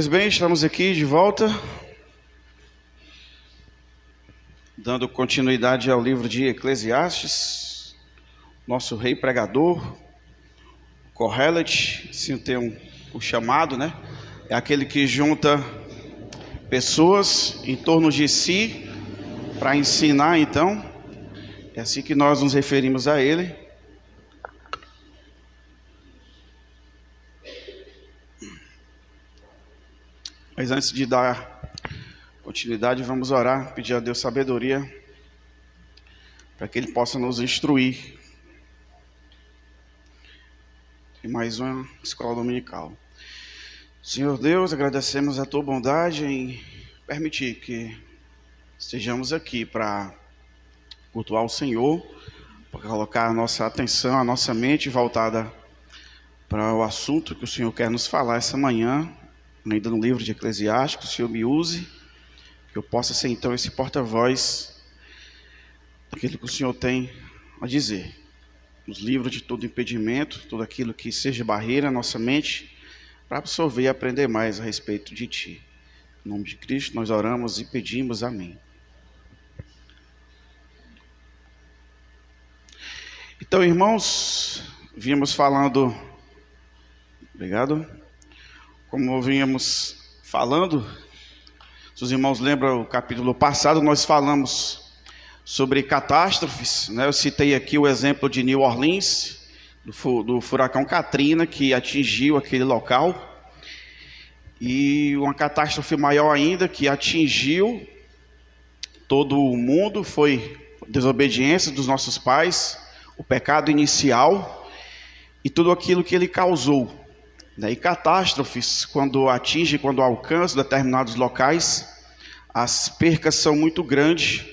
Pois bem, estamos aqui de volta, dando continuidade ao livro de Eclesiastes. Nosso rei pregador, Kohelet, assim tem o chamado, né? É aquele que junta pessoas em torno de si para ensinar, então. É assim que nós nos referimos a ele. Mas antes de dar continuidade, vamos orar, pedir a Deus sabedoria para que Ele possa nos instruir em mais uma escola dominical. Senhor Deus, agradecemos a Tua bondade em permitir que estejamos aqui para cultuar o Senhor, para colocar a nossa atenção, a nossa mente voltada para o assunto que o Senhor quer nos falar essa manhã, ainda no livro de Eclesiastes. Que o Senhor me use, que eu possa ser então esse porta-voz daquilo que o Senhor tem a dizer. Nos livros de todo impedimento, tudo aquilo que seja barreira à nossa mente, para absorver e aprender mais a respeito de Ti. Em nome de Cristo nós oramos e pedimos, amém. Então, irmãos, vínhamos falando, obrigado, como vínhamos falando, se os irmãos lembram, o capítulo passado nós falamos sobre catástrofes, né? Eu citei aqui o exemplo de New Orleans, do furacão Katrina, que atingiu aquele local, e uma catástrofe maior ainda, que atingiu todo o mundo, foi a desobediência dos nossos pais, o pecado inicial e tudo aquilo que ele causou. E catástrofes, quando alcançam determinados locais, as percas são muito grandes,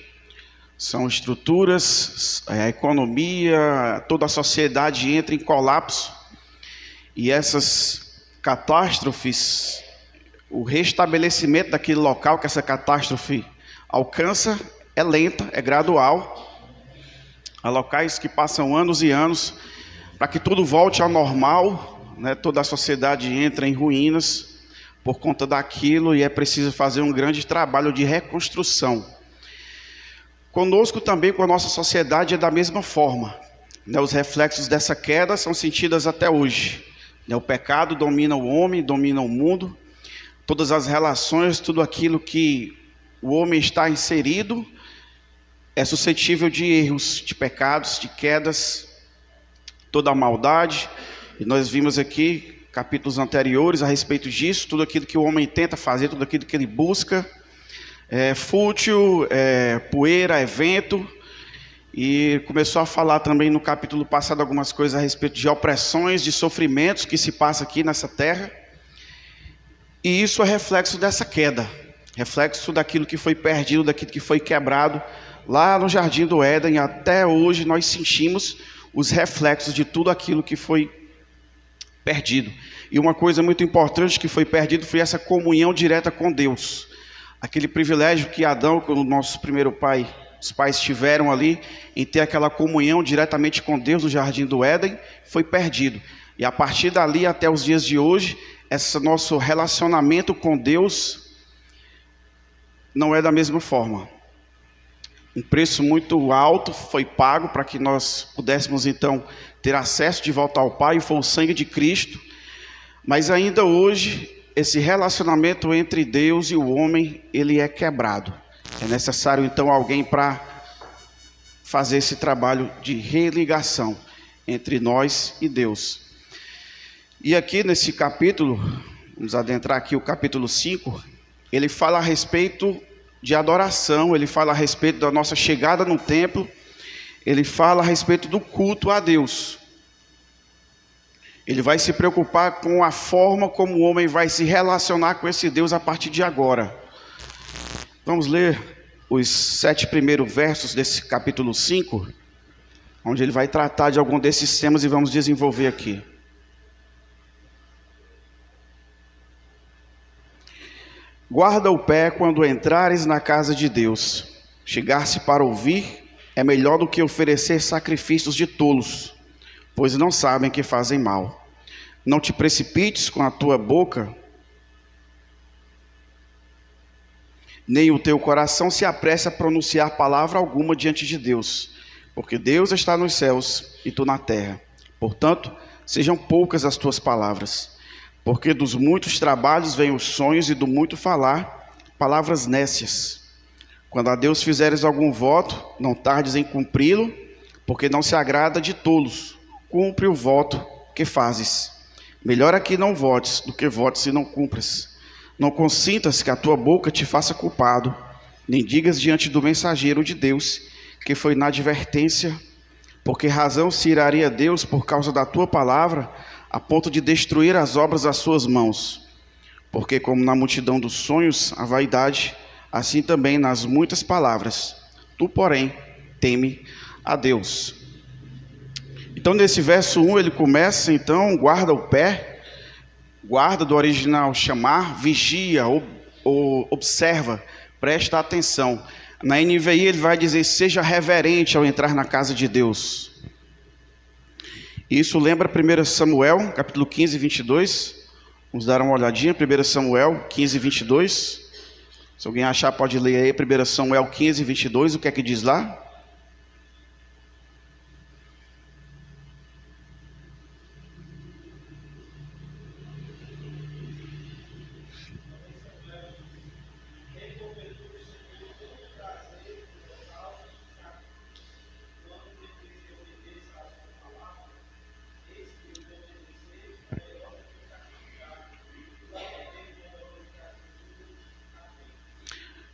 são estruturas, a economia, toda a sociedade entra em colapso, e essas catástrofes, o restabelecimento daquele local que essa catástrofe alcança é lenta, é gradual. Há locais que passam anos e anos para que tudo volte ao normal, né? Toda a sociedade entra em ruínas por conta daquilo, e é preciso fazer um grande trabalho de reconstrução. Conosco também, com a nossa sociedade, é da mesma forma, né? Os reflexos dessa queda são sentidos até hoje, né? O pecado domina o homem, domina o mundo, todas as relações, tudo aquilo que o homem está inserido é suscetível de erros, de pecados, de quedas, toda a maldade. E nós vimos aqui capítulos anteriores a respeito disso, tudo aquilo que o homem tenta fazer, tudo aquilo que ele busca, é fútil, é poeira, é vento. E começou a falar também no capítulo passado algumas coisas a respeito de opressões, de sofrimentos que se passa aqui nessa terra. E isso é reflexo dessa queda, reflexo daquilo que foi perdido, daquilo que foi quebrado lá no Jardim do Éden. Até hoje nós sentimos os reflexos de tudo aquilo que foi perdido. E uma coisa muito importante que foi perdido foi essa comunhão direta com Deus. Aquele privilégio que Adão, com o nosso primeiro pai, os pais tiveram ali, em ter aquela comunhão diretamente com Deus no Jardim do Éden, foi perdido. E a partir dali até os dias de hoje, esse nosso relacionamento com Deus não é da mesma forma. Um preço muito alto foi pago para que nós pudéssemos então ter acesso de volta ao Pai, e foi o sangue de Cristo. Mas ainda hoje, esse relacionamento entre Deus e o homem, ele é quebrado. É necessário então alguém para fazer esse trabalho de religação entre nós e Deus. E aqui nesse capítulo, vamos adentrar aqui o capítulo 5, ele fala a respeito de adoração, ele fala a respeito da nossa chegada no templo, ele fala a respeito do culto a Deus. Ele vai se preocupar com a forma como o homem vai se relacionar com esse Deus a partir de agora. Vamos ler os 7 primeiros versos desse capítulo 5, onde ele vai tratar de algum desses temas, e vamos desenvolver aqui. Guarda o pé quando entrares na casa de Deus. Chegar-se para ouvir é melhor do que oferecer sacrifícios de tolos, pois não sabem que fazem mal. Não te precipites com a tua boca nem o teu coração se apresse a pronunciar palavra alguma diante de Deus, porque Deus está nos céus e tu na terra. Portanto, sejam poucas as tuas palavras, porque dos muitos trabalhos vêm os sonhos, e do muito falar, palavras nécias. Quando a Deus fizeres algum voto, não tardes em cumpri-lo, porque não se agrada de tolos. Cumpre o voto que fazes. Melhor é que não votes do que votes e não cumpras. Não consintas que a tua boca te faça culpado, nem digas diante do mensageiro de Deus que foi na advertência, porque razão se iraria Deus por causa da tua palavra, a ponto de destruir as obras das suas mãos. Porque como na multidão dos sonhos a vaidade, assim também nas muitas palavras. Tu, porém, teme a Deus. Então, nesse verso 1, ele começa, então, guarda o pé, guarda do original chamar, vigia, observa, presta atenção. Na NVI ele vai dizer, seja reverente ao entrar na casa de Deus. Isso lembra 1 Samuel, capítulo 15, 22. Vamos dar uma olhadinha, 1 Samuel 15, 22. Se alguém achar, pode ler aí, 1 Samuel 15, 22, o que é que diz lá?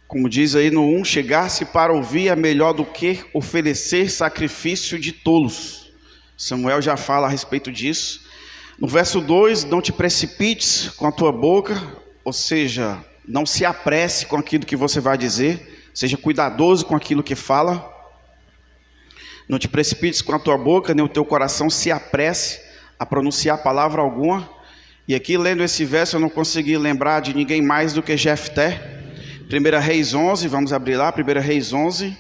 Como diz aí no 1, chegar-se para ouvir é melhor do que oferecer sacrifício de tolos. Samuel já fala a respeito disso. No verso 2, não te precipites com a tua boca, ou seja, não se apresse com aquilo que você vai dizer, seja cuidadoso com aquilo que fala. Não te precipites com a tua boca, nem o teu coração se apresse a pronunciar palavra alguma. E aqui, lendo esse verso, eu não consegui lembrar de ninguém mais do que Jefté. 1 Reis 11, vamos abrir lá, 1 Reis 11.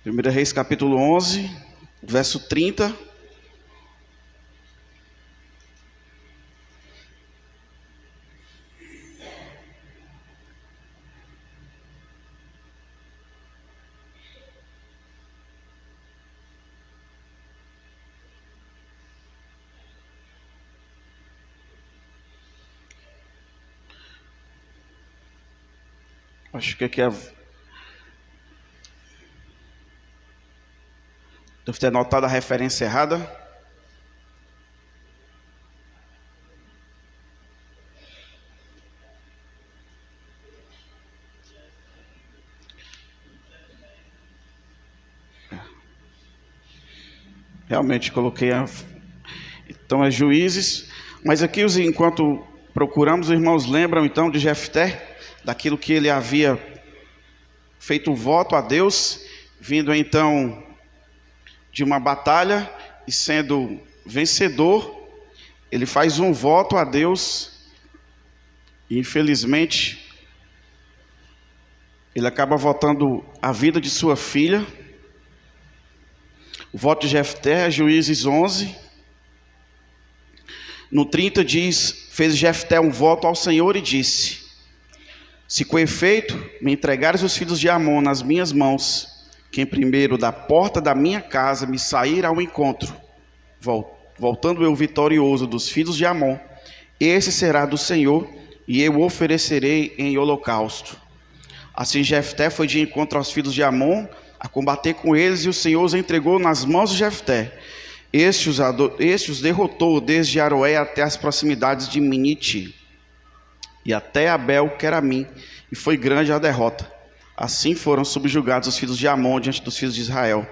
Primeira Reis capítulo 11, verso 30. Acho que aqui é... Devo ter notado a referência errada. Realmente coloquei a... Então é Juízes. Mas aqui, enquanto procuramos, os irmãos lembram então de Jefté, daquilo que ele havia feito voto a Deus, vindo então de uma batalha e sendo vencedor, ele faz um voto a Deus e infelizmente ele acaba votando a vida de sua filha. O voto de Jefté é Juízes 11. No 30 diz, fez Jefté um voto ao Senhor e disse: se com efeito me entregares os filhos de Amon nas minhas mãos, quem primeiro da porta da minha casa me sair ao encontro, voltando eu vitorioso dos filhos de Amon, esse será do Senhor, e eu o oferecerei em holocausto. Assim Jefté foi de encontro aos filhos de Amon, a combater com eles, e o Senhor os entregou nas mãos de Jefté. Este os derrotou desde Aroé até as proximidades de Minite, e até Abel-Queramim, e foi grande a derrota. Assim foram subjugados os filhos de Amon diante dos filhos de Israel.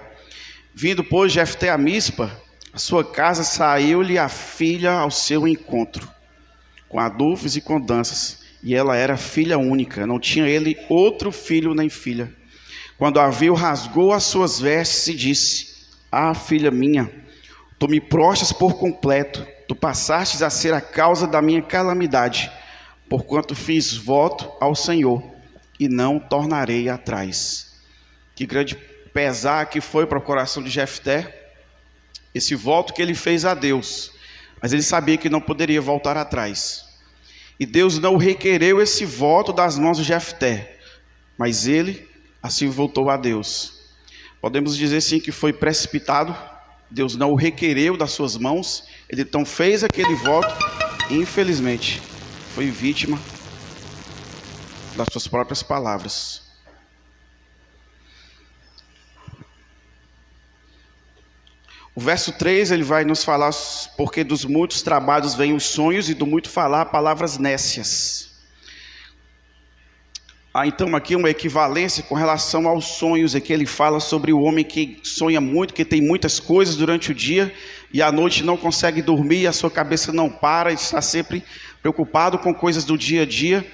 Vindo, pois, Jefté a Mispa, a sua casa, saiu-lhe a filha ao seu encontro, com adufes e com danças, e ela era filha única, não tinha ele outro filho nem filha. Quando a viu, rasgou as suas vestes e disse: ah, filha minha, tu me prostras por completo, tu passastes a ser a causa da minha calamidade, porquanto fiz voto ao Senhor, e não tornarei atrás. Que grande pesar que foi para o coração de Jefté, esse voto que ele fez a Deus, mas ele sabia que não poderia voltar atrás. E Deus não requereu esse voto das mãos de Jefté, mas ele assim voltou a Deus. Podemos dizer sim que foi precipitado. Deus não o requereu das suas mãos. Ele então fez aquele voto e infelizmente foi vítima das suas próprias palavras. O verso 3, ele vai nos falar: porque dos muitos trabalhos vêm os sonhos, e do muito falar palavras nécias. Há então aqui uma equivalência com relação aos sonhos. Aqui ele fala sobre o homem que sonha muito, que tem muitas coisas durante o dia, e à noite não consegue dormir, a sua cabeça não para, está sempre preocupado com coisas do dia a dia.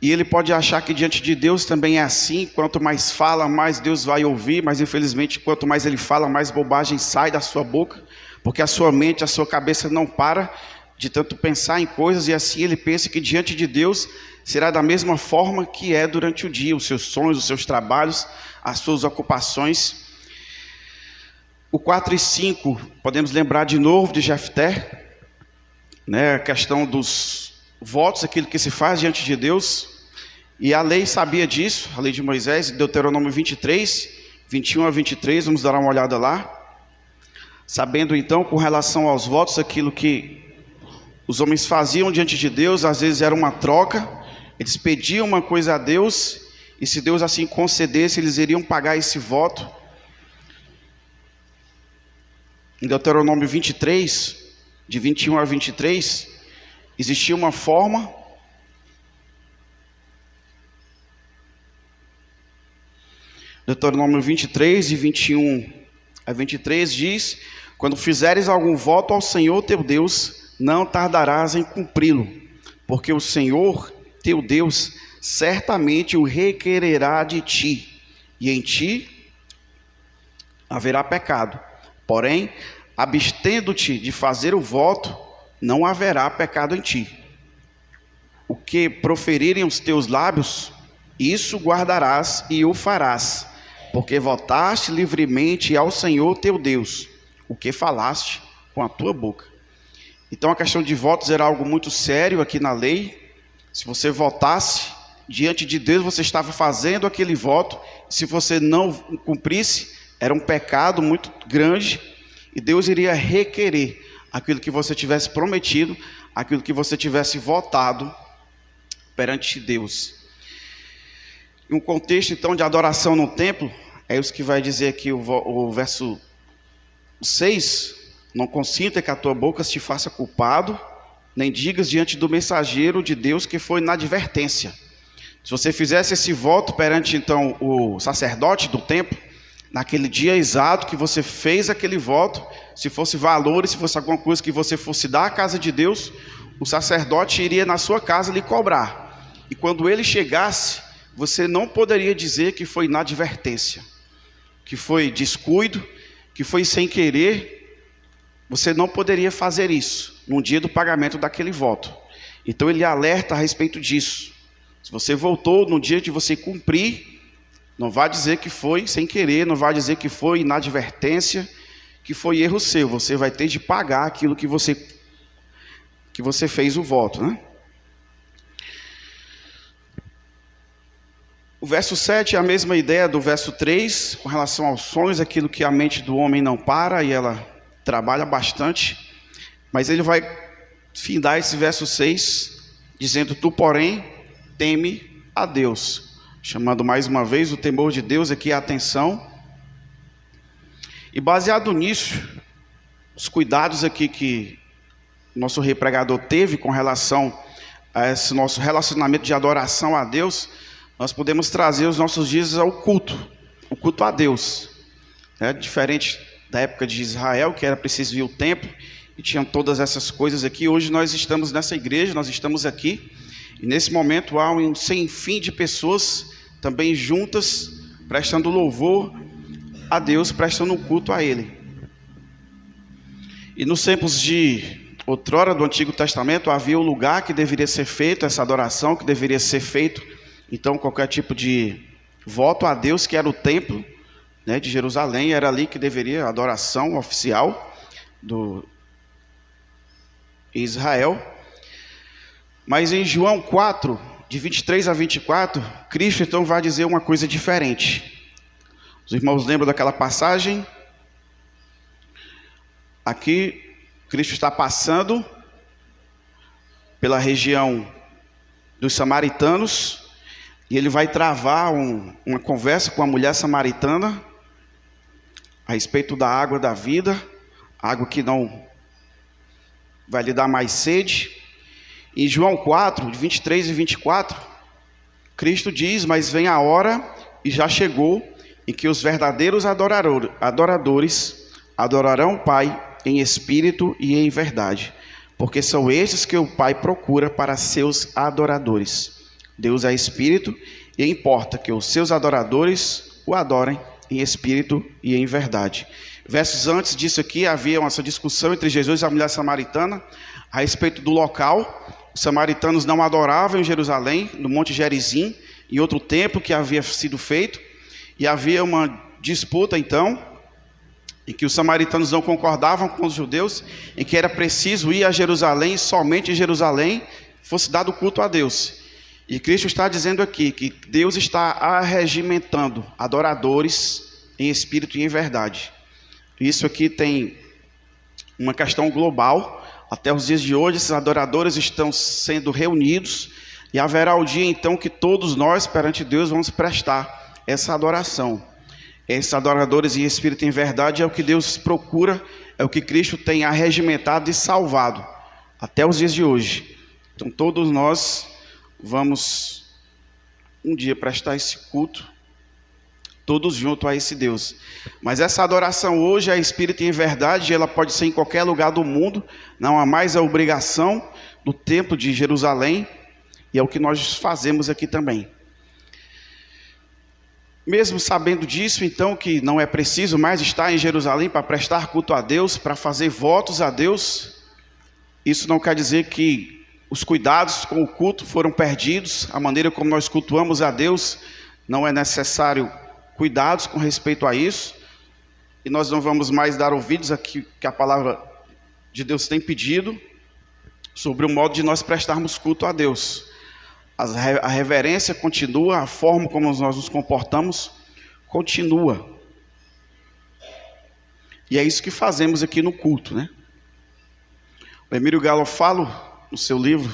E ele pode achar que diante de Deus também é assim: quanto mais fala, mais Deus vai ouvir, mas infelizmente quanto mais ele fala, mais bobagem sai da sua boca, porque a sua mente, a sua cabeça não para de tanto pensar em coisas, e assim ele pensa que diante de Deus será da mesma forma que é durante o dia, os seus sonhos, os seus trabalhos, as suas ocupações. O 4 e 5, podemos lembrar de novo de Jefté, né? A questão dos votos, aquilo que se faz diante de Deus. E a lei sabia disso, a lei de Moisés, Deuteronômio 23, 21 a 23, vamos dar uma olhada lá. Sabendo então, com relação aos votos, aquilo que os homens faziam diante de Deus, às vezes era uma troca. Eles pediam uma coisa a Deus, e se Deus assim concedesse, eles iriam pagar esse voto. Em Deuteronômio 23, de 21 a 23, existia uma forma. Deuteronômio 23, de 21 a 23 diz: quando fizeres algum voto ao Senhor teu Deus, não tardarás em cumpri-lo, porque o Senhor teu Deus certamente o requererá de ti, e em ti haverá pecado. Porém, abstendo-te de fazer o voto, não haverá pecado em ti. O que proferirem os teus lábios, isso guardarás e o farás, porque votaste livremente ao Senhor teu Deus, o que falaste com a tua boca. Então a questão de votos era algo muito sério aqui na lei. Se você votasse diante de Deus, você estava fazendo aquele voto. Se você não cumprisse, era um pecado muito grande, e Deus iria requerer aquilo que você tivesse prometido, aquilo que você tivesse votado perante Deus. Em um contexto então de adoração no templo, é isso que vai dizer aqui o verso 6: não consinta que a tua boca te faça culpado, nem digas diante do mensageiro de Deus que foi na advertência. Se você fizesse esse voto perante então o sacerdote do templo, naquele dia exato que você fez aquele voto, se fosse valores, se fosse alguma coisa que você fosse dar à casa de Deus, o sacerdote iria na sua casa lhe cobrar. E quando ele chegasse, você não poderia dizer que foi inadvertência, que foi descuido, que foi sem querer. Você não poderia fazer isso no dia do pagamento daquele voto. Então ele alerta a respeito disso. Se você voltou no dia de você cumprir, não vai dizer que foi sem querer, não vai dizer que foi inadvertência, que foi erro seu. Você vai ter de pagar aquilo que você fez o voto, né? O verso 7 é a mesma ideia do verso 3, com relação aos sonhos, aquilo que a mente do homem não para, e ela trabalha bastante. Mas ele vai findar esse verso 6, dizendo: tu, porém, teme a Deus. Chamando mais uma vez o temor de Deus aqui a atenção. E baseado nisso, os cuidados aqui que o nosso rei pregador teve com relação a esse nosso relacionamento de adoração a Deus, nós podemos trazer os nossos dias ao culto, o culto a Deus. É diferente da época de Israel, que era preciso vir o templo, e tinham todas essas coisas aqui. Hoje nós estamos nessa igreja, nós estamos aqui, e nesse momento há um sem fim de pessoas também juntas, prestando louvor a Deus, prestando um culto a Ele. E nos tempos de outrora do Antigo Testamento, havia um lugar que deveria ser feito, essa adoração que deveria ser feito, então qualquer tipo de voto a Deus, que era o templo, né, de Jerusalém, era ali que deveria a adoração oficial do Israel. Mas em João 4, de 23 a 24, Cristo então vai dizer uma coisa diferente. Os irmãos lembram daquela passagem? Aqui, Cristo está passando pela região dos samaritanos, e ele vai travar uma conversa com a mulher samaritana a respeito da água da vida, água que não vai lhe dar mais sede. Em João 4, de 23 e 24, Cristo diz: mas vem a hora, e já chegou, em que os verdadeiros adoradores adorarão o Pai em espírito e em verdade, porque são estes que o Pai procura para seus adoradores. Deus é espírito, e importa que os seus adoradores o adorem em espírito e em verdade. Versos antes disso aqui, havia essa discussão entre Jesus e a mulher samaritana a respeito do local. Os samaritanos não adoravam em Jerusalém, no Monte Gerizim, em outro templo que havia sido feito, e havia uma disputa então, em que os samaritanos não concordavam com os judeus, em que era preciso ir a Jerusalém, somente em Jerusalém fosse dado culto a Deus. E Cristo está dizendo aqui que Deus está arregimentando adoradores em espírito e em verdade. Isso aqui tem uma questão global. Até os dias de hoje, esses adoradores estão sendo reunidos, e haverá o dia então que todos nós, perante Deus, vamos prestar essa adoração. Esses adoradores em espírito e em verdade é o que Deus procura, é o que Cristo tem arregimentado e salvado até os dias de hoje. Então todos nós vamos um dia prestar esse culto, todos juntos a esse Deus. Mas essa adoração hoje é espírito e em verdade, ela pode ser em qualquer lugar do mundo, não há mais a obrigação do templo de Jerusalém, e é o que nós fazemos aqui também. Mesmo sabendo disso, então, que não é preciso mais estar em Jerusalém para prestar culto a Deus, para fazer votos a Deus, isso não quer dizer que os cuidados com o culto foram perdidos. A maneira como nós cultuamos a Deus, não é necessário cuidados com respeito a isso, e nós não vamos mais dar ouvidos aqui que a palavra de Deus tem pedido sobre o modo de nós prestarmos culto a Deus. A reverência continua, a forma como nós nos comportamos continua. E é isso que fazemos aqui no culto, né? O Emílio Galofalo, no seu livro,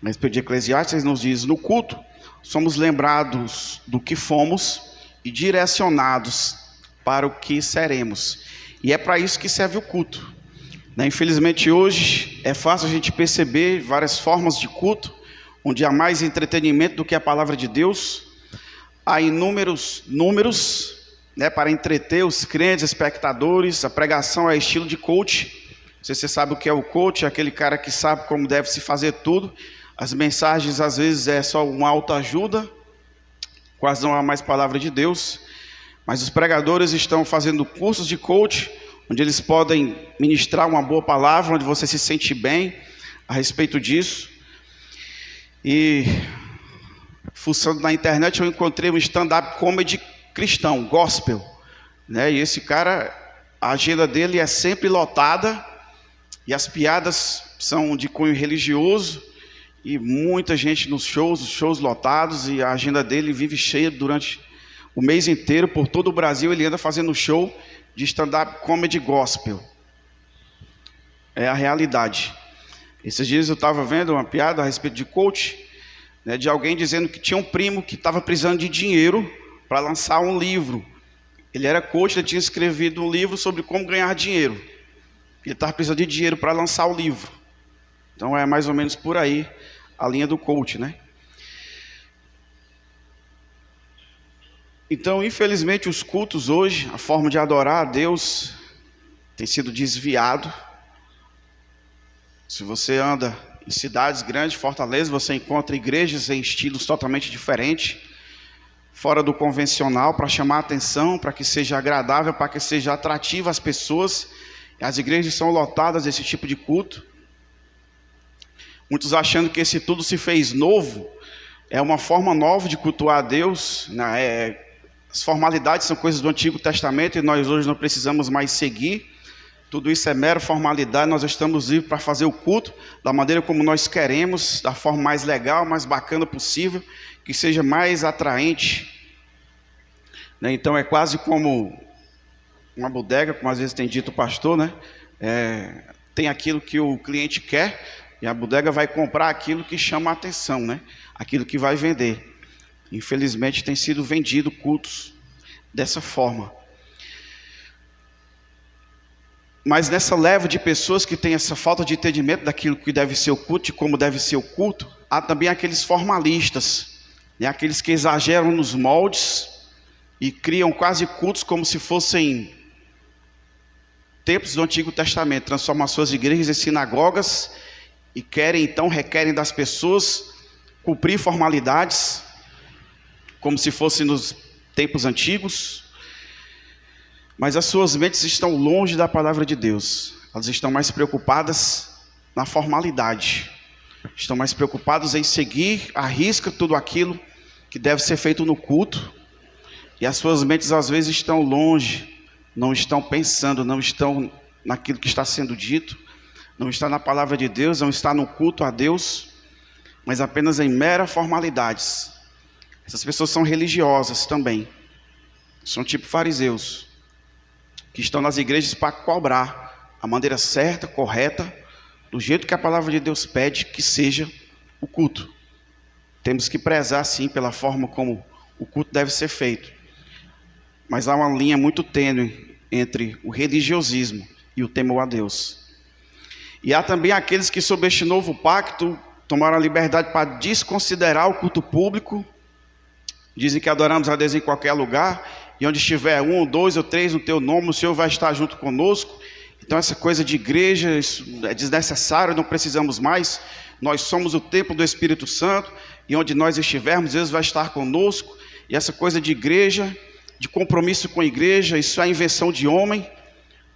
na respeito de Eclesiastes, nos diz: no culto, somos lembrados do que fomos e direcionados para o que seremos. E é para isso que serve o culto. Infelizmente hoje é fácil a gente perceber várias formas de culto, onde há mais entretenimento do que a palavra de Deus. Há inúmeros números, né, para entreter os crentes, espectadores. A pregação é estilo de coach. Não sei se você sabe o que é o coach, é aquele cara que sabe como deve se fazer tudo. As mensagens às vezes é só uma autoajuda, quase não há mais palavra de Deus. Mas os pregadores estão fazendo cursos de coach, onde eles podem ministrar uma boa palavra, onde você se sente bem a respeito disso. E fuçando na internet, eu encontrei um stand-up comedy cristão, gospel, né? E esse cara, a agenda dele é sempre lotada, e as piadas são de cunho religioso, e muita gente nos shows, os shows lotados, e a agenda dele vive cheia durante o mês inteiro. Por todo o Brasil ele anda fazendo show de stand-up comedy gospel. É a realidade. Esses dias eu estava vendo uma piada a respeito de coach, né, de alguém dizendo que tinha um primo que estava precisando de dinheiro para lançar um livro. Ele era coach, ele tinha escrevido um livro sobre como ganhar dinheiro. Ele estava precisando de dinheiro para lançar o livro. Então é mais ou menos por aí a linha do coach, né? Então, infelizmente, os cultos hoje, a forma de adorar a Deus tem sido desviado. Se você anda em cidades grandes, Fortaleza, você encontra igrejas em estilos totalmente diferentes, fora do convencional, para chamar a atenção, para que seja agradável, para que seja atrativo às pessoas. As igrejas são lotadas desse tipo de culto. Muitos achando que esse tudo se fez novo, é uma forma nova de cultuar a Deus, né? As formalidades são coisas do Antigo Testamento e nós hoje não precisamos mais seguir. Tudo isso é mera formalidade, nós estamos livres para fazer o culto da maneira como nós queremos, da forma mais legal, mais bacana possível, que seja mais atraente. Então é quase como uma bodega, como às vezes tem dito o pastor, né? Tem aquilo que o cliente quer e a bodega vai comprar aquilo que chama a atenção, né? Aquilo que vai vender. Infelizmente tem sido vendido cultos dessa forma. Mas nessa leva de pessoas que têm essa falta de entendimento daquilo que deve ser o culto e como deve ser o culto, há também aqueles formalistas, né? Aqueles que exageram nos moldes e criam quase cultos como se fossem templos do Antigo Testamento, transformam as suas igrejas em sinagogas e requerem das pessoas cumprir formalidades, como se fosse nos tempos antigos, mas as suas mentes estão longe da palavra de Deus. Elas estão mais preocupadas na formalidade, estão mais preocupadas em seguir à risca tudo aquilo que deve ser feito no culto, e as suas mentes às vezes estão longe, não estão pensando, não estão naquilo que está sendo dito, não está na palavra de Deus, não está no culto a Deus, mas apenas em meras formalidades. Essas pessoas são religiosas também, são tipo fariseus, que estão nas igrejas para cobrar a maneira certa, correta, do jeito que a palavra de Deus pede que seja o culto. Temos que prezar sim pela forma como o culto deve ser feito, mas há uma linha muito tênue entre o religiosismo e o temor a Deus. E há também aqueles que, sob este novo pacto, tomaram a liberdade para desconsiderar o culto público. Dizem que adoramos a Deus em qualquer lugar, e onde estiver 1, 2 ou 3 no teu nome, o Senhor vai estar junto conosco. Então essa coisa de igreja, isso é desnecessário, não precisamos mais. Nós somos o templo do Espírito Santo, e onde nós estivermos, Deus vai estar conosco. E essa coisa de igreja, de compromisso com a igreja, isso é invenção de homem.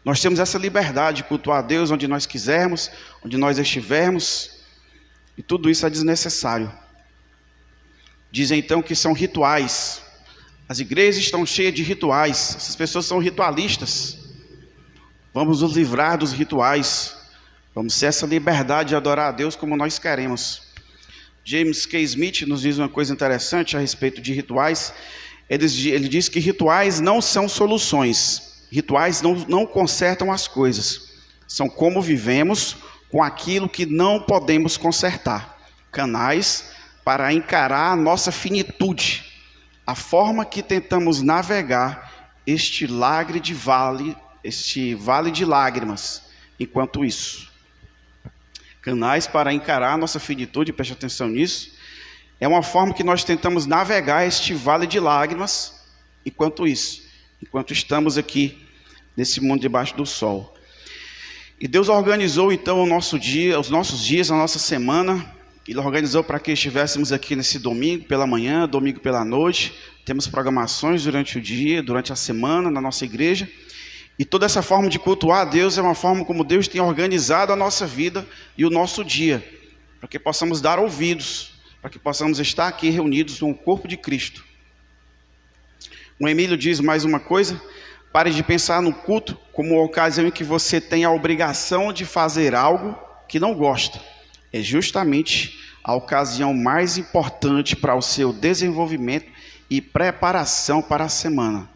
Nós temos essa liberdade de cultuar a Deus onde nós quisermos, onde nós estivermos, e tudo isso é desnecessário. Dizem então que são rituais. As igrejas estão cheias de rituais, essas pessoas são ritualistas. Vamos nos livrar dos rituais, vamos ter essa liberdade de adorar a Deus como nós queremos. James K. Smith nos diz uma coisa interessante a respeito de rituais. Ele diz que rituais não são soluções, rituais não consertam as coisas, são como vivemos com aquilo que não podemos consertar, canais para encarar a nossa finitude, a forma que tentamos navegar este vale de lágrimas, enquanto isso. Canais para encarar a nossa finitude, preste atenção nisso, é uma forma que nós tentamos navegar este vale de lágrimas, enquanto estamos aqui nesse mundo debaixo do sol. E Deus organizou então os nossos dias, a nossa semana. Ele organizou para que estivéssemos aqui nesse domingo pela manhã, domingo pela noite. Temos programações durante o dia, durante a semana na nossa igreja. E toda essa forma de cultuar a Deus é uma forma como Deus tem organizado a nossa vida e o nosso dia, para que possamos dar ouvidos, para que possamos estar aqui reunidos no corpo de Cristo. O Emílio diz mais uma coisa: pare de pensar no culto como uma ocasião em que você tem a obrigação de fazer algo que não gosta. É justamente a ocasião mais importante para o seu desenvolvimento e preparação para a semana.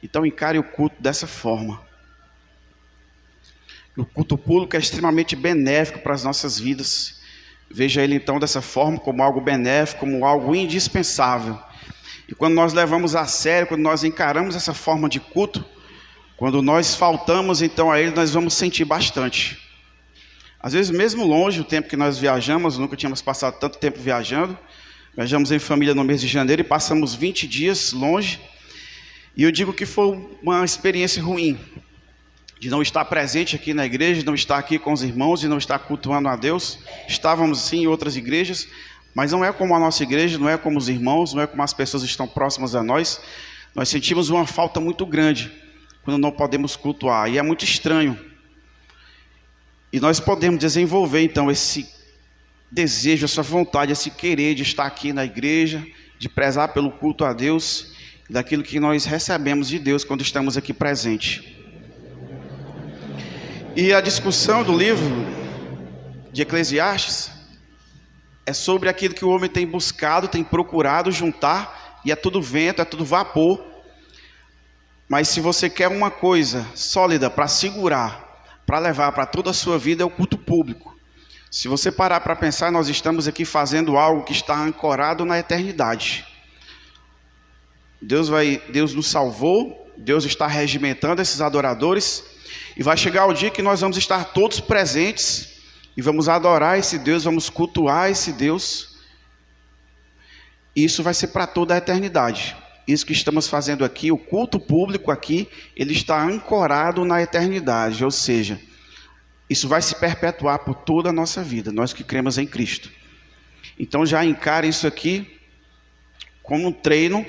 Então encare o culto dessa forma. O culto público é extremamente benéfico para as nossas vidas. Veja ele então dessa forma, como algo benéfico, como algo indispensável. E quando nós levamos a sério, quando nós encaramos essa forma de culto, quando nós faltamos então a ele, nós vamos sentir bastante. Às vezes mesmo longe, o tempo que nós viajamos, nunca tínhamos passado tanto tempo viajando. Viajamos em família no mês de janeiro e passamos 20 dias longe. E eu digo que foi uma experiência ruim, de não estar presente aqui na igreja, de não estar aqui com os irmãos, de não estar cultuando a Deus. Estávamos sim em outras igrejas, mas não é como a nossa igreja, não é como os irmãos, não é como as pessoas que estão próximas a nós. Nós sentimos uma falta muito grande quando não podemos cultuar, e é muito estranho. E nós podemos desenvolver então esse desejo, essa vontade, esse querer de estar aqui na igreja, de prezar pelo culto a Deus. daquilo que nós recebemos de Deus quando estamos aqui presentes. E a discussão do livro de Eclesiastes é sobre aquilo que o homem tem buscado, tem procurado juntar, e é tudo vento, é tudo vapor. Mas se você quer uma coisa sólida para segurar, para levar para toda a sua vida, é o culto público. Se você parar para pensar, nós estamos aqui fazendo algo que está ancorado na eternidade. Deus nos salvou, Deus está regimentando esses adoradores, e vai chegar o dia que nós vamos estar todos presentes, e vamos adorar esse Deus, vamos cultuar esse Deus, e isso vai ser para toda a eternidade. Isso que estamos fazendo aqui, o culto público aqui, ele está ancorado na eternidade, ou seja, isso vai se perpetuar por toda a nossa vida, nós que cremos em Cristo. Então já encare isso aqui como um treino,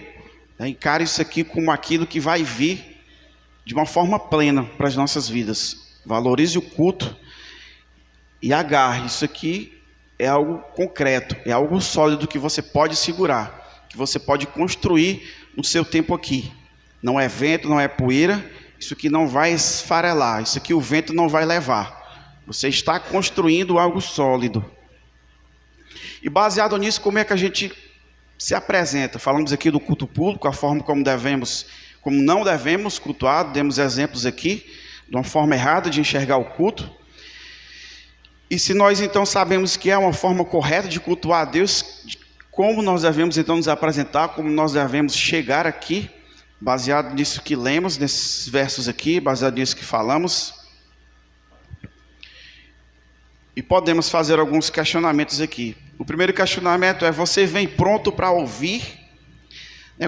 encare isso aqui como aquilo que vai vir de uma forma plena para as nossas vidas. Valorize o culto e agarre. Isso aqui é algo concreto, é algo sólido que você pode segurar, que você pode construir no seu tempo aqui. Não é vento, não é poeira, isso aqui não vai esfarelar, isso aqui o vento não vai levar. Você está construindo algo sólido. E baseado nisso, como é que a gente se apresenta? Falamos aqui do culto público, a forma como não devemos cultuar, demos exemplos aqui, de uma forma errada de enxergar o culto. E se nós então sabemos que é uma forma correta de cultuar a Deus, como nós devemos então nos apresentar, como nós devemos chegar aqui, baseado nisso que lemos, nesses versos aqui, baseado nisso que falamos. E podemos fazer alguns questionamentos aqui. O primeiro questionamento é: você vem pronto para ouvir?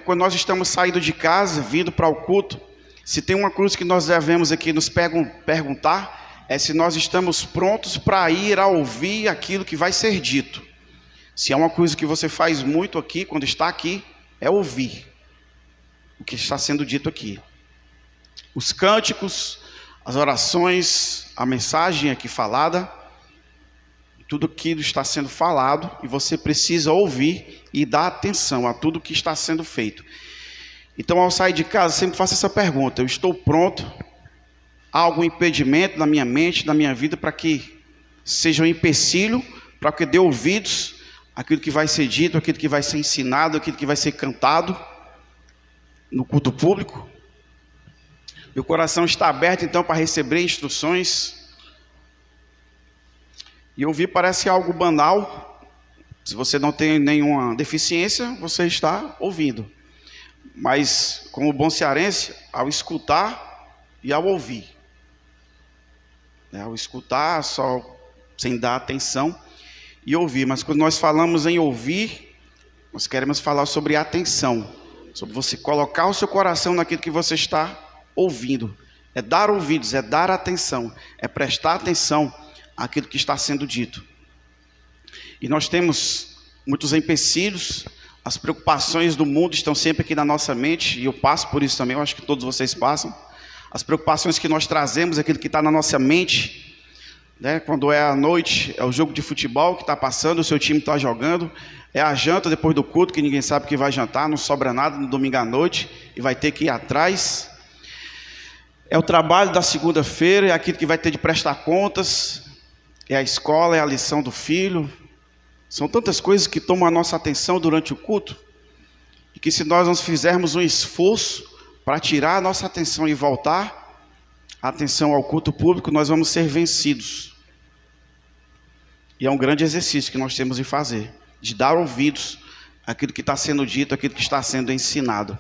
Quando nós estamos saindo de casa, vindo para o culto, se tem uma coisa que nós devemos aqui nos perguntar, é se nós estamos prontos para ir a ouvir aquilo que vai ser dito. Se é uma coisa que você faz muito aqui, quando está aqui, é ouvir o que está sendo dito aqui. Os cânticos, as orações, a mensagem aqui falada, tudo aquilo está sendo falado e você precisa ouvir e dar atenção a tudo que está sendo feito. Então, ao sair de casa, sempre faço essa pergunta: eu estou pronto? Há algum impedimento na minha mente, na minha vida, para que seja um empecilho, para que dê ouvidos àquilo que vai ser dito, àquilo que vai ser ensinado, àquilo que vai ser cantado no culto público? Meu coração está aberto então para receber instruções. E ouvir parece algo banal. Se você não tem nenhuma deficiência, você está ouvindo. Mas, como bom cearense, ao escutar e ao ouvir. Ao escutar, só sem dar atenção, e ouvir. Mas quando nós falamos em ouvir, nós queremos falar sobre atenção. Sobre você colocar o seu coração naquilo que você está ouvindo. É dar ouvidos, é dar atenção, é prestar atenção àquilo que está sendo dito. E nós temos muitos empecilhos, as preocupações do mundo estão sempre aqui na nossa mente, e eu passo por isso também, eu acho que todos vocês passam. As preocupações que nós trazemos, aquilo que está na nossa mente, quando é à noite, é o jogo de futebol que está passando, o seu time está jogando, é a janta depois do culto, que ninguém sabe o que vai jantar, não sobra nada no domingo à noite, e vai ter que ir atrás. É o trabalho da segunda-feira, é aquilo que vai ter de prestar contas, é a escola, é a lição do filho. São tantas coisas que tomam a nossa atenção durante o culto, e que se nós não fizermos um esforço para tirar a nossa atenção e voltar a atenção ao culto público, nós vamos ser vencidos. E é um grande exercício que nós temos de fazer, de dar ouvidos àquilo que está sendo dito, àquilo que está sendo ensinado.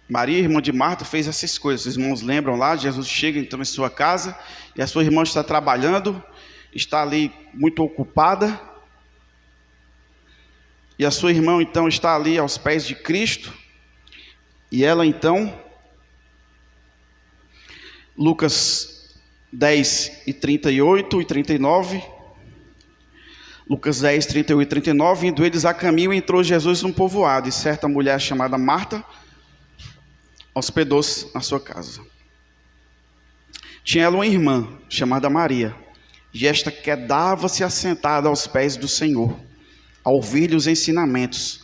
Maria, irmã de Marta, fez essas coisas. Os irmãos lembram lá, Jesus chega então em sua casa, e a sua irmã está trabalhando, está ali muito ocupada, e a sua irmã então está ali aos pés de Cristo, e ela então, Lucas 10, 38 e 39, Lucas 10, 38 e 39, indo eles a caminho, entrou Jesus num povoado, e certa mulher chamada Marta hospedou-se na sua casa. Tinha ela uma irmã chamada Maria, e esta quedava-se assentada aos pés do Senhor, a ouvir-lhe os ensinamentos.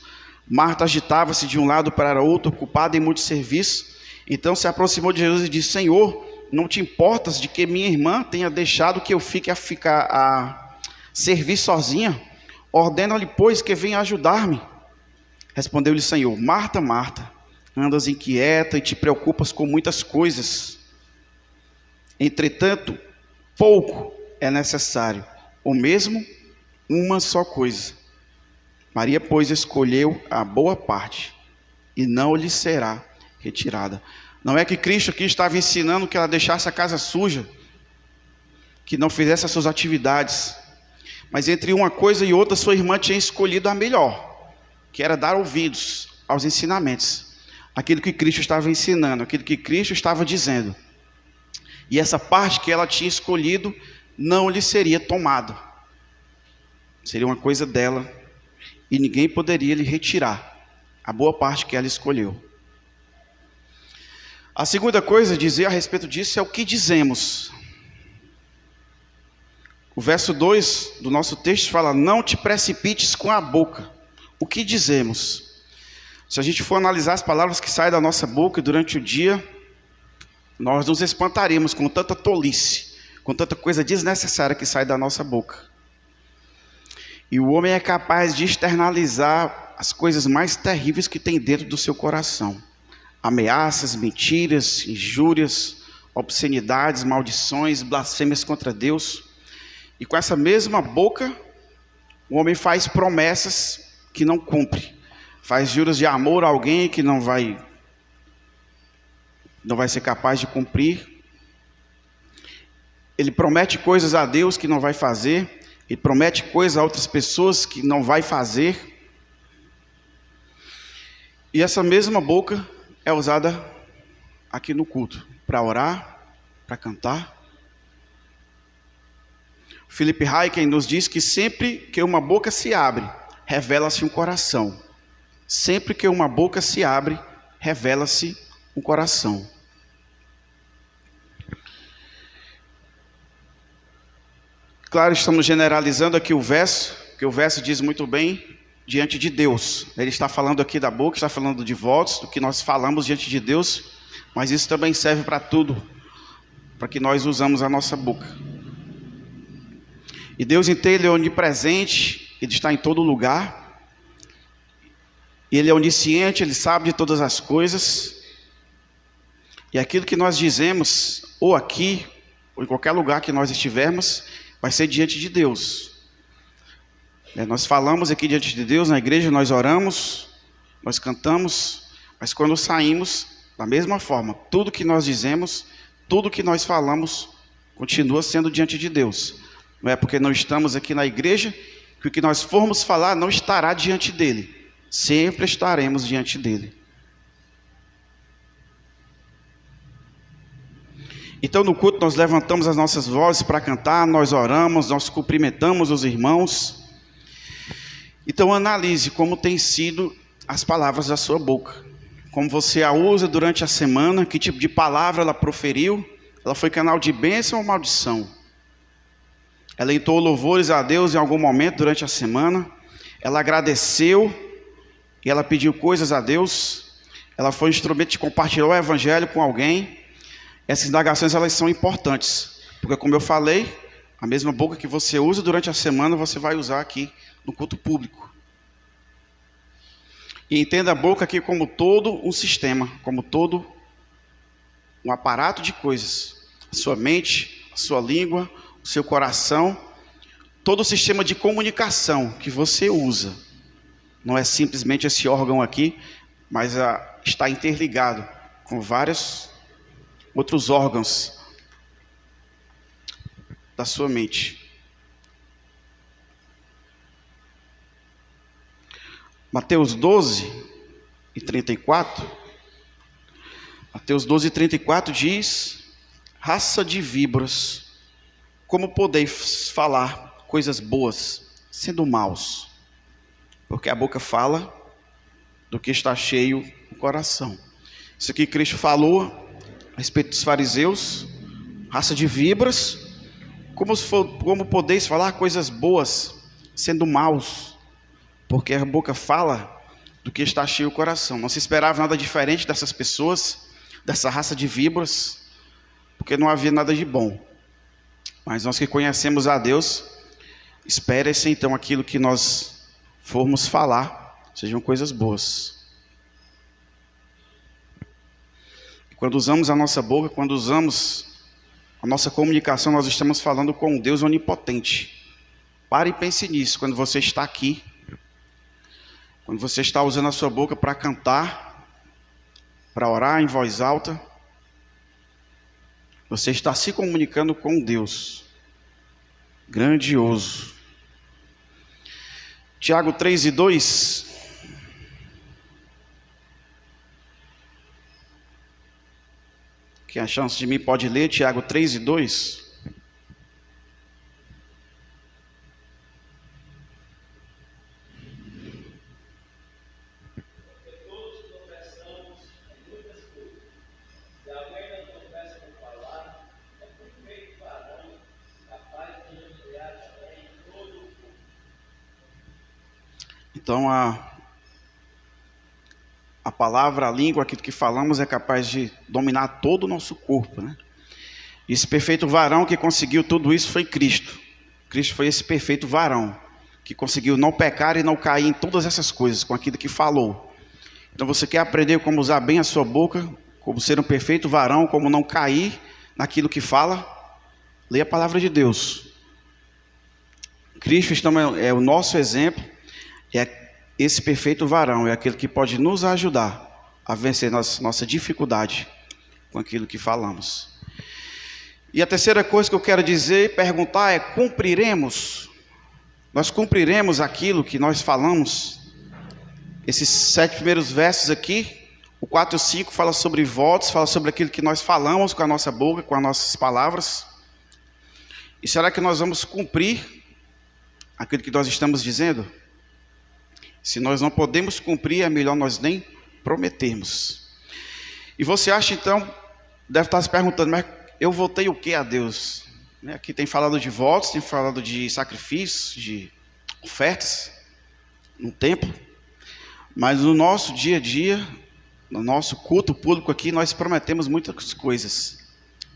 Marta agitava-se de um lado para outro, ocupada em muito serviço. Então se aproximou de Jesus e disse: Senhor, não te importas de que minha irmã tenha deixado que eu fique a servir sozinha? Ordena-lhe, pois, que venha ajudar-me. Respondeu-lhe o Senhor: Marta, Marta, andas inquieta e te preocupas com muitas coisas. Entretanto, pouco é necessário, ou mesmo uma só coisa. Maria, pois, escolheu a boa parte, e não lhe será retirada. Não é que Cristo aqui estava ensinando que ela deixasse a casa suja, que não fizesse as suas atividades, mas entre uma coisa e outra, sua irmã tinha escolhido a melhor, que era dar ouvidos aos ensinamentos, aquilo que Cristo estava ensinando, aquilo que Cristo estava dizendo. E essa parte que ela tinha escolhido não lhe seria tomado, seria uma coisa dela, e ninguém poderia lhe retirar a boa parte que ela escolheu. A segunda coisa a dizer a respeito disso é o que dizemos. O verso 2 do nosso texto fala: não te precipites com a boca. O que dizemos? Se a gente for analisar as palavras que saem da nossa boca durante o dia, nós nos espantaremos com tanta tolice, com tanta coisa desnecessária que sai da nossa boca. E o homem é capaz de externalizar as coisas mais terríveis que tem dentro do seu coração. Ameaças, mentiras, injúrias, obscenidades, maldições, blasfêmias contra Deus. E com essa mesma boca, o homem faz promessas que não cumpre. Faz juros de amor a alguém que não vai ser capaz de cumprir. Ele promete coisas a Deus que não vai fazer. Ele promete coisas a outras pessoas que não vai fazer. E essa mesma boca é usada aqui no culto, para orar, para cantar. Philip Ryken nos diz que sempre que uma boca se abre, revela-se um coração. Sempre que uma boca se abre, revela-se um coração. Claro, estamos generalizando aqui o verso, que o verso diz muito bem, diante de Deus. Ele está falando aqui da boca, está falando de votos, do que nós falamos diante de Deus, mas isso também serve para tudo, para que nós usamos a nossa boca. E Deus inteiro, Ele é onipresente, Ele está em todo lugar, Ele é onisciente, Ele sabe de todas as coisas, e aquilo que nós dizemos, ou aqui, ou em qualquer lugar que nós estivermos, vai ser diante de Deus. Nós falamos aqui diante de Deus, na igreja nós oramos, nós cantamos, mas quando saímos, da mesma forma, tudo que nós dizemos, tudo que nós falamos, continua sendo diante de Deus. Não é porque não estamos aqui na igreja, que o que nós formos falar não estará diante dEle. Sempre estaremos diante dEle. Então no culto nós levantamos as nossas vozes para cantar, nós oramos, nós cumprimentamos os irmãos. Então analise como tem sido as palavras da sua boca. Como você a usa durante a semana, que tipo de palavra ela proferiu, ela foi canal de bênção ou maldição? Ela entoou louvores a Deus em algum momento durante a semana, ela agradeceu e ela pediu coisas a Deus, ela foi instrumento de compartilhar o evangelho com alguém. Essas indagações elas são importantes, porque como eu falei, a mesma boca que você usa durante a semana, você vai usar aqui no culto público. E entenda a boca aqui como todo um sistema, como todo um aparato de coisas. A sua mente, a sua língua, o seu coração, todo o sistema de comunicação que você usa. Não é simplesmente esse órgão aqui, mas está interligado com vários outros órgãos da sua mente. Mateus 12 e 34. Mateus 12 e 34 diz: raça de víboras, como podeis falar coisas boas, sendo maus? Porque a boca fala do que está cheio o coração. Isso aqui Cristo falou a respeito dos fariseus, raça de víboras, como podeis falar coisas boas, sendo maus? Porque a boca fala do que está cheio o coração. Não se esperava nada diferente dessas pessoas, dessa raça de víboras, porque não havia nada de bom. Mas nós que conhecemos a Deus, espere-se então aquilo que nós formos falar, sejam coisas boas. Quando usamos a nossa boca, quando usamos a nossa comunicação, nós estamos falando com um Deus onipotente. Pare e pense nisso, quando você está aqui, quando você está usando a sua boca para cantar, para orar em voz alta, você está se comunicando com Deus grandioso. Tiago 3:2. Quem a chance de mim pode ler Tiago 3:2. Então a palavra, a língua, aquilo que falamos é capaz de dominar todo o nosso corpo, né? Esse perfeito varão que conseguiu tudo isso foi Cristo. Cristo foi esse perfeito varão que conseguiu não pecar e não cair em todas essas coisas com aquilo que falou. Então você quer aprender como usar bem a sua boca, como ser um perfeito varão, como não cair naquilo que fala? Leia a palavra de Deus. Cristo então é o nosso exemplo, é esse perfeito varão, é aquele que pode nos ajudar a vencer nossa dificuldade com aquilo que falamos. E a terceira coisa que eu quero dizer e perguntar é: cumpriremos? Nós cumpriremos aquilo que nós falamos? Esses 7 primeiros versos aqui, o 4 e o 5 fala sobre votos, fala sobre aquilo que nós falamos com a nossa boca, com as nossas palavras. E será que nós vamos cumprir aquilo que nós estamos dizendo? Se nós não podemos cumprir, é melhor nós nem prometermos. E você acha então, deve estar se perguntando, mas eu votei o que a Deus? Aqui tem falado de votos, tem falado de sacrifícios, de ofertas no templo. Mas no nosso dia a dia, no nosso culto público aqui, nós prometemos muitas coisas.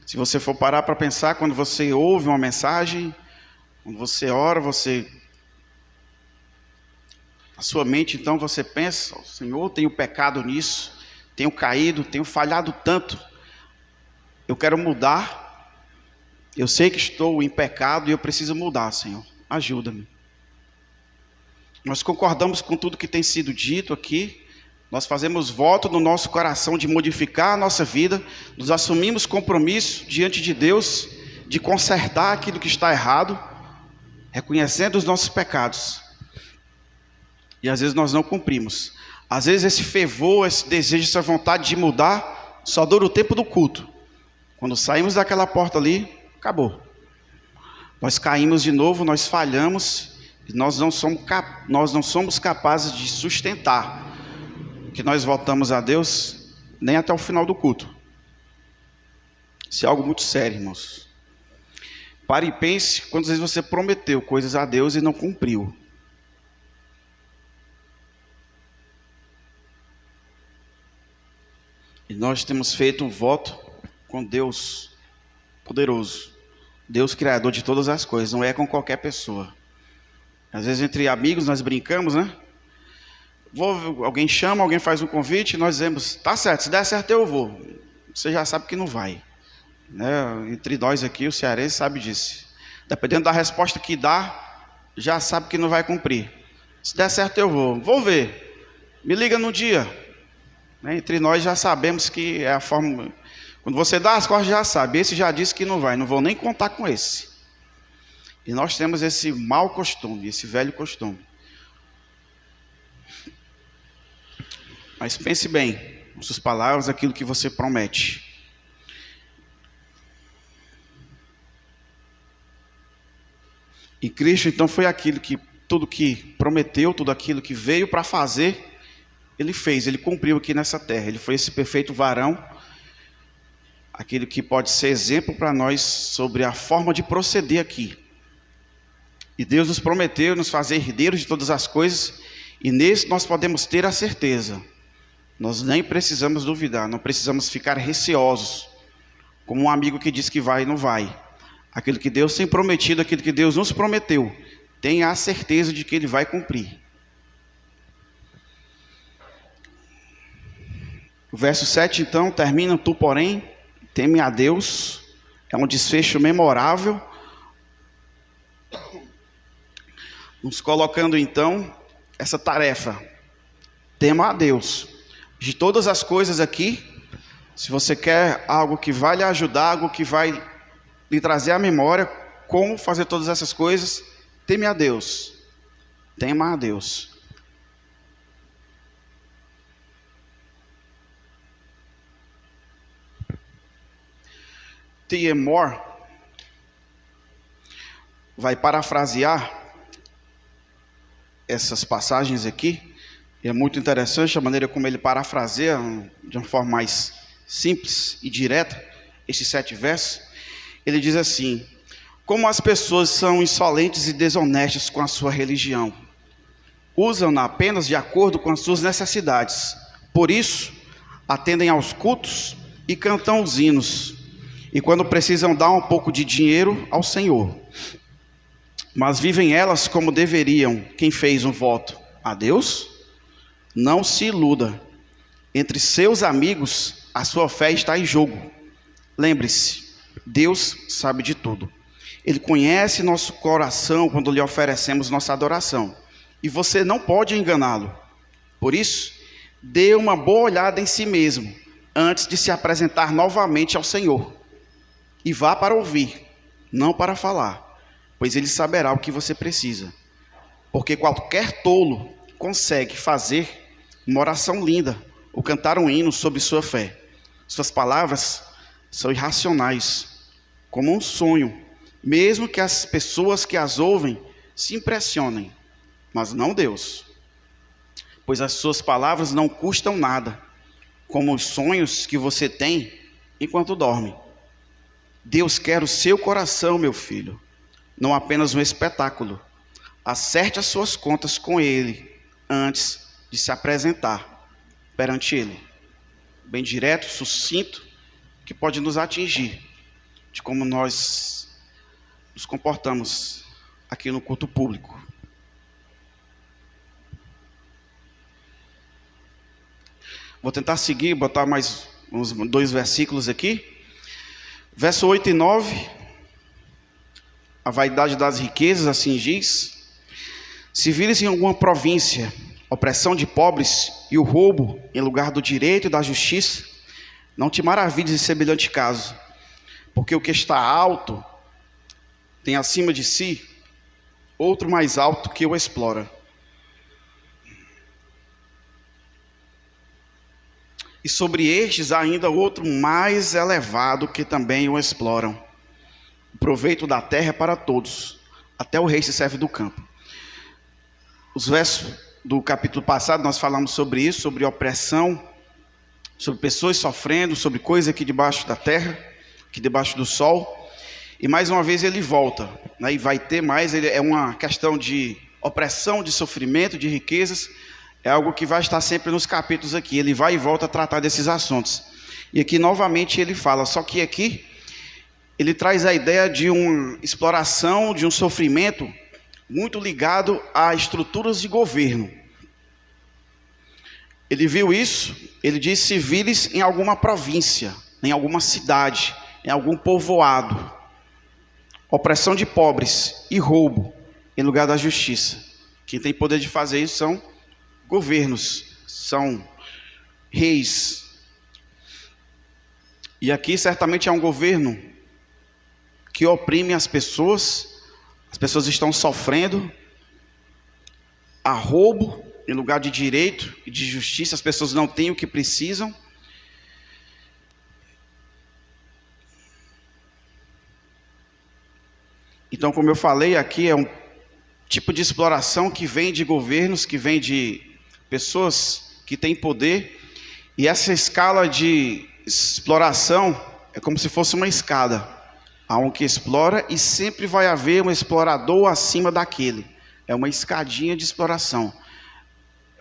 Se você for parar para pensar, quando você ouve uma mensagem, quando você ora, a sua mente, então, você pensa: Senhor, tenho pecado nisso, tenho caído, tenho falhado tanto, eu quero mudar, eu sei que estou em pecado e eu preciso mudar, Senhor, ajuda-me. Nós concordamos com tudo que tem sido dito aqui, nós fazemos voto no nosso coração de modificar a nossa vida, nos assumimos compromisso diante de Deus, de consertar aquilo que está errado, reconhecendo os nossos pecados. E às vezes nós não cumprimos. Às vezes esse fervor, esse desejo, essa vontade de mudar só dura o tempo do culto. Quando saímos daquela porta ali, acabou. Nós caímos de novo, nós falhamos e nós não somos capazes de sustentar que nós voltamos a Deus nem até o final do culto. Isso é algo muito sério, irmãos. Pare e pense quantas vezes você prometeu coisas a Deus e não cumpriu. E nós temos feito um voto com Deus poderoso, Deus criador de todas as coisas, não é com qualquer pessoa. Às vezes entre amigos nós brincamos, né? Alguém chama, alguém faz um convite, nós dizemos: tá certo, se der certo eu vou. Você já sabe que não vai, né? Entre nós aqui, o cearense sabe disso. Dependendo da resposta que dá, já sabe que não vai cumprir. Se der certo eu vou ver, me liga no dia. Entre nós já sabemos que é a forma. Quando você dá as costas já sabe, esse já disse que não vai, não vou nem contar com esse. E nós temos esse mau costume, esse velho costume. Mas pense bem, com suas palavras, aquilo que você promete. E Cristo então foi aquilo que, tudo que prometeu, tudo aquilo que veio para fazer, Ele fez, Ele cumpriu aqui nessa terra. Ele foi esse perfeito varão, aquele que pode ser exemplo para nós sobre a forma de proceder aqui. E Deus nos prometeu nos fazer herdeiros de todas as coisas E nesse nós podemos ter a certeza. Nós nem precisamos duvidar, não precisamos ficar receosos, como um amigo que diz que vai e não vai. Aquilo que Deus tem prometido, aquilo que Deus nos prometeu, tenha a certeza de que Ele vai cumprir. O verso 7 então termina: tu porém teme a Deus. É um desfecho memorável, nos colocando então essa tarefa: tema a Deus. De todas as coisas aqui, se você quer algo que vai lhe ajudar, algo que vai lhe trazer à memória como fazer todas essas coisas, teme a Deus. Tema a Deus. T.M. Moore vai parafrasear essas passagens aqui. É muito interessante a maneira como ele parafraseia de uma forma mais simples e direta esses 7 versos. Ele diz assim: como as pessoas são insolentes e desonestas com a sua religião, usam-na apenas de acordo com as suas necessidades. Por isso, atendem aos cultos e cantam os hinos, e quando precisam dar um pouco de dinheiro ao Senhor. Mas vivem elas como deveriam quem fez um voto a Deus? Não se iluda. Entre seus amigos, a sua fé está em jogo. Lembre-se, Deus sabe de tudo. Ele conhece nosso coração quando lhe oferecemos nossa adoração. E você não pode enganá-lo. Por isso, dê uma boa olhada em si mesmo, antes de se apresentar novamente ao Senhor. E vá para ouvir, não para falar, pois Ele saberá o que você precisa. Porque qualquer tolo consegue fazer uma oração linda, ou cantar um hino sobre sua fé. Suas palavras são irracionais, como um sonho, mesmo que as pessoas que as ouvem se impressionem, mas não Deus. Pois as suas palavras não custam nada, como os sonhos que você tem enquanto dorme. Deus quer o seu coração, meu filho, não apenas um espetáculo. Acerte as suas contas com Ele antes de se apresentar perante Ele. Bem direto, sucinto, que pode nos atingir de como nós nos comportamos aqui no culto público. Vou tentar seguir, botar mais uns 2 versículos aqui. Verso 8 e 9. A vaidade das riquezas, assim diz: se vires em alguma província opressão de pobres e o roubo em lugar do direito e da justiça, não te maravilhes em semelhante caso, porque o que está alto tem acima de si outro mais alto que o explora. E sobre estes ainda outro mais elevado que também o exploram. O proveito da terra é para todos, até o rei se serve do campo. Os versos do capítulo passado nós falamos sobre isso, sobre opressão, sobre pessoas sofrendo, sobre coisa aqui debaixo da terra, aqui debaixo do sol. E mais uma vez ele volta, né? E vai ter mais, é uma questão de opressão, de sofrimento, de riquezas. É algo que vai estar sempre nos capítulos aqui. Ele vai e volta a tratar desses assuntos. E aqui novamente ele fala, só que aqui ele traz a ideia de uma exploração, de um sofrimento muito ligado a estruturas de governo. Ele viu isso, ele disse: se vires em alguma província, em alguma cidade, em algum povoado, opressão de pobres e roubo em lugar da justiça. Quem tem poder de fazer isso são governos, são reis. E aqui certamente é um governo que oprime as pessoas estão sofrendo, há roubo em lugar de direito e de justiça, as pessoas não têm o que precisam. Então, como eu falei, aqui é um tipo de exploração que vem de governos, que vem de pessoas que têm poder, e essa escala de exploração é como se fosse uma escada. Há um que explora e sempre vai haver um explorador acima daquele. É uma escadinha de exploração.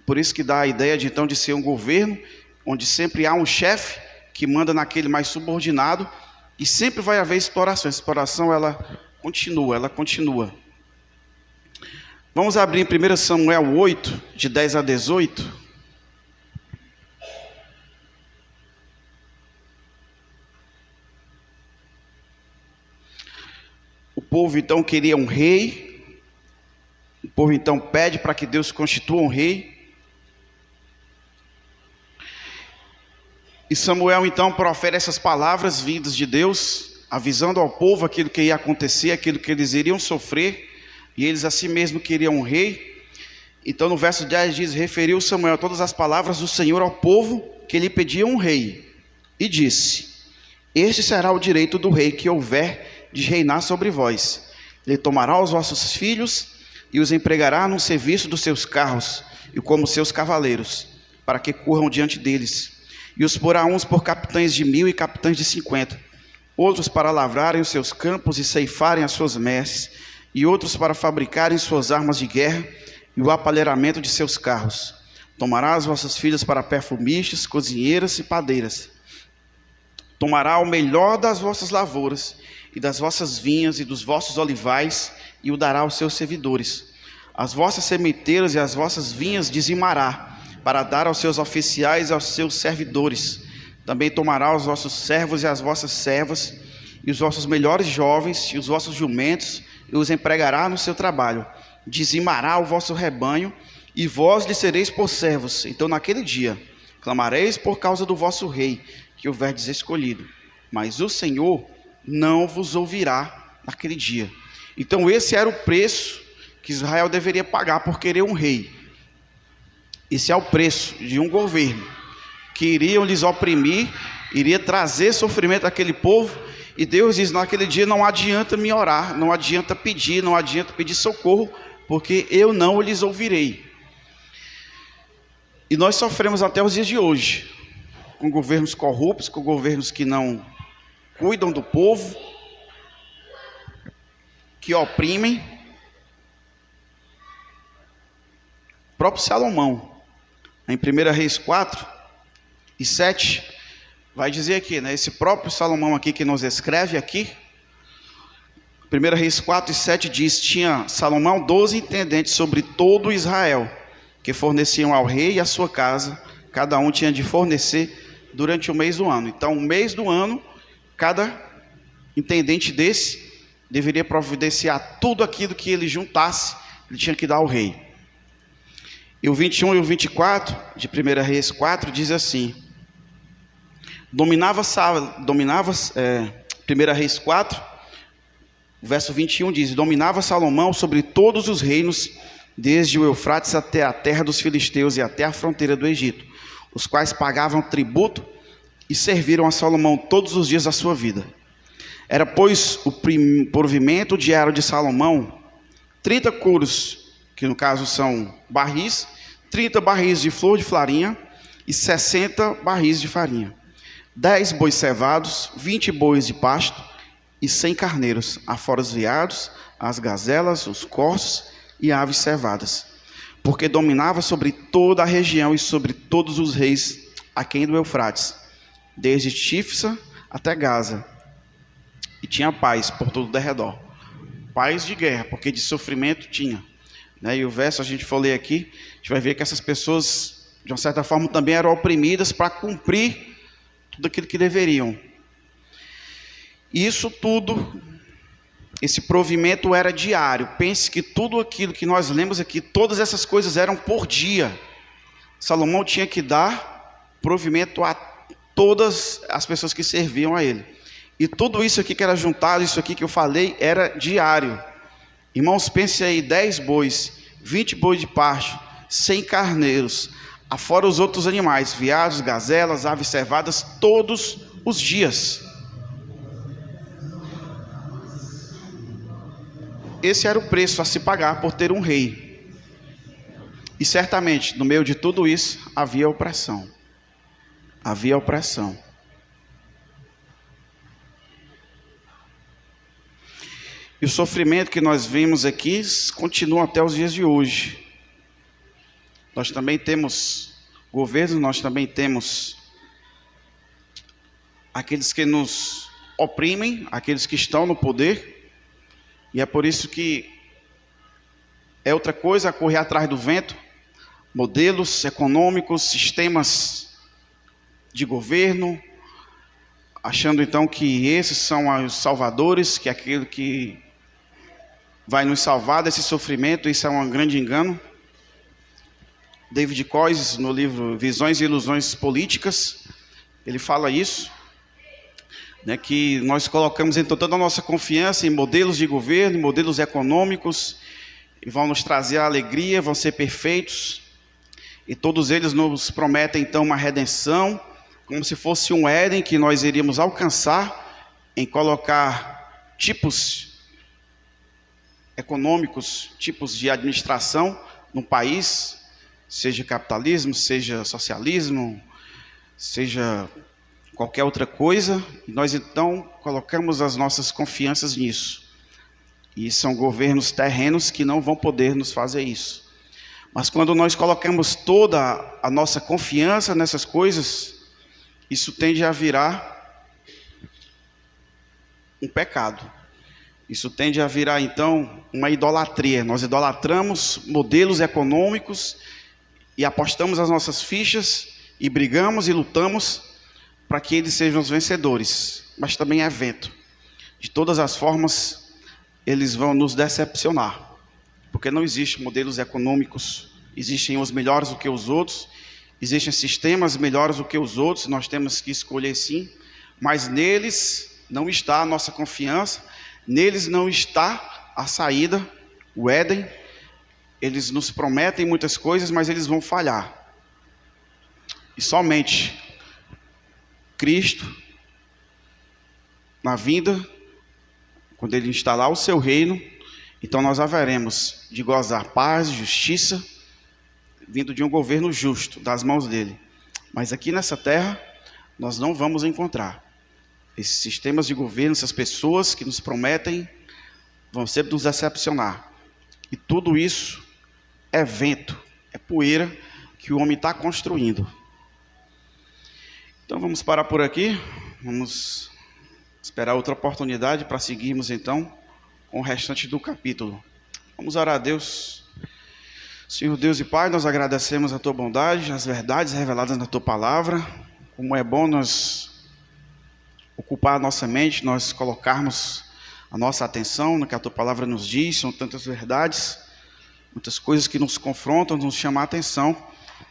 Por isso que dá a ideia de então de ser um governo onde sempre há um chefe que manda naquele mais subordinado e sempre vai haver exploração. A exploração ela continua. Vamos abrir em 1 Samuel 8, de 10 a 18. O povo então queria um rei. O povo então pede para que Deus constitua um rei. E Samuel então profere essas palavras vindas de Deus, avisando ao povo aquilo que ia acontecer, aquilo que eles iriam sofrer, e eles a si mesmo queriam um rei. Então no verso 10 diz: referiu Samuel todas as palavras do Senhor ao povo que lhe pediam um rei, e disse: este será o direito do rei que houver de reinar sobre vós. Ele tomará os vossos filhos e os empregará no serviço dos seus carros e como seus cavaleiros, para que corram diante deles. E os porá uns por capitães de 1000 e capitães de 50, outros para lavrarem os seus campos e ceifarem as suas messes, e outros para fabricarem suas armas de guerra e o apalheiramento de seus carros. Tomará as vossas filhas para perfumistas, cozinheiras e padeiras. Tomará o melhor das vossas lavouras e das vossas vinhas e dos vossos olivais e o dará aos seus servidores. As vossas sementeiras e as vossas vinhas dizimará, para dar aos seus oficiais e aos seus servidores. Também tomará os vossos servos e as vossas servas, e os vossos melhores jovens e os vossos jumentos, e os empregará no seu trabalho. Dizimará o vosso rebanho, e vós lhe sereis por servos. Então naquele dia clamareis por causa do vosso rei, que houverdes escolhido, mas o Senhor não vos ouvirá naquele dia. Então esse era o preço que Israel deveria pagar por querer um rei. Esse é o preço de um governo que iriam lhes oprimir, iria trazer sofrimento àquele povo, e Deus diz: naquele dia não adianta me orar, não adianta pedir socorro, porque eu não lhes ouvirei. E nós sofremos até os dias de hoje, com governos corruptos, com governos que não cuidam do povo, que oprimem. O próprio Salomão, em 1 Reis 4 e 7, vai dizer aqui, né? Esse próprio Salomão aqui que nos escreve aqui, 1 Reis 4 e 7 diz: tinha Salomão 12 intendentes sobre todo Israel, que forneciam ao rei e à sua casa, cada um tinha de fornecer durante o mês do ano. Então, o mês do ano, cada intendente desse deveria providenciar tudo aquilo que ele juntasse, ele tinha que dar ao rei. E o 21 e o 24 de 1 Reis 4 diz assim: 1 Reis 4, verso 21 diz: dominava Salomão sobre todos os reinos, desde o Eufrates até a terra dos filisteus e até a fronteira do Egito, os quais pagavam tributo e serviram a Salomão todos os dias da sua vida. Era, pois, o provimento diário de Salomão 30 couros, que no caso são barris, 30 barris de flor de farinha e 60 barris de farinha, 10 bois cevados, 20 bois de pasto e 100 carneiros, afora os veados, as gazelas, os corços e aves cevadas, porque dominava sobre toda a região e sobre todos os reis aquém do Eufrates, desde Tifsa até Gaza, e tinha paz por todo o derredor. Paz de guerra, porque de sofrimento tinha, né? E o verso, a gente for ler aqui, a gente vai ver que essas pessoas, de uma certa forma, também eram oprimidas para cumprir tudo aquilo que deveriam. E isso tudo, esse provimento era diário. Pense que tudo aquilo que nós lemos aqui, todas essas coisas eram por dia. Salomão tinha que dar provimento a todas as pessoas que serviam a ele. E tudo isso aqui que era juntado, isso aqui que eu falei, era diário. Irmãos, pense aí, 10 bois, 20 bois de pasto, 100 carneiros, afora os outros animais, veados, gazelas, aves cevadas, todos os dias. Esse era o preço a se pagar por ter um rei. E certamente, no meio de tudo isso, havia opressão. Havia opressão. E o sofrimento que nós vimos aqui continua até os dias de hoje. nós também temos governos, nós também temos aqueles que nos oprimem, aqueles que estão no poder, e é por isso que é outra coisa correr atrás do vento, modelos econômicos, sistemas de governo, achando então que esses são os salvadores, que é aquilo que vai nos salvar desse sofrimento. Isso é um grande engano. David Koyes, no livro Visões e Ilusões Políticas, ele fala isso, né, que nós colocamos então toda a nossa confiança em modelos de governo, modelos econômicos, e vão nos trazer a alegria, vão ser perfeitos, e todos eles nos prometem então uma redenção, como se fosse um Éden que nós iríamos alcançar em colocar tipos econômicos, tipos de administração no país, seja capitalismo, seja socialismo, seja qualquer outra coisa, e nós então colocamos as nossas confianças nisso. E são governos terrenos que não vão poder nos fazer isso. Mas quando nós colocamos toda a nossa confiança nessas coisas, isso tende a virar um pecado. Isso tende a virar então uma idolatria. Nós idolatramos modelos econômicos e apostamos as nossas fichas e brigamos e lutamos para que eles sejam os vencedores. Mas também é vento. De todas as formas, eles vão nos decepcionar. Porque não existem modelos econômicos, existem os melhores do que os outros, existem sistemas melhores do que os outros, nós temos que escolher sim, mas neles não está a nossa confiança, neles não está a saída, o Éden. Eles nos prometem muitas coisas, mas eles vão falhar. E somente Cristo, na vinda, quando Ele instalar o seu reino, então nós haveremos de gozar paz, justiça, vindo de um governo justo, das mãos dEle. Mas aqui nessa terra, nós não vamos encontrar esses sistemas de governo, essas pessoas que nos prometem, vão sempre nos decepcionar. E tudo isso é vento, é poeira que o homem está construindo. Então vamos parar por aqui, vamos esperar outra oportunidade para seguirmos então com o restante do capítulo. Vamos orar a Deus. Senhor Deus e Pai, nós agradecemos a Tua bondade, as verdades reveladas na Tua palavra. Como é bom nós ocupar a nossa mente, nós colocarmos a nossa atenção no que a Tua palavra nos diz. São tantas verdades, muitas coisas que nos confrontam, nos chamam a atenção.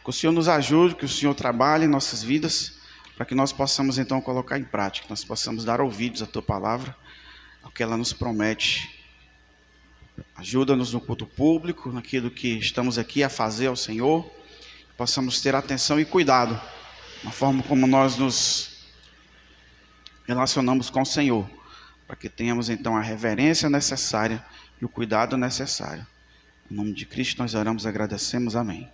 Que o Senhor nos ajude, que o Senhor trabalhe em nossas vidas, para que nós possamos então colocar em prática, nós possamos dar ouvidos à Tua palavra, ao que ela nos promete. Ajuda-nos no culto público, naquilo que estamos aqui a fazer ao Senhor, que possamos ter atenção e cuidado na forma como nós nos relacionamos com o Senhor, para que tenhamos então a reverência necessária e o cuidado necessário. Em nome de Cristo nós oramos e agradecemos. Amém.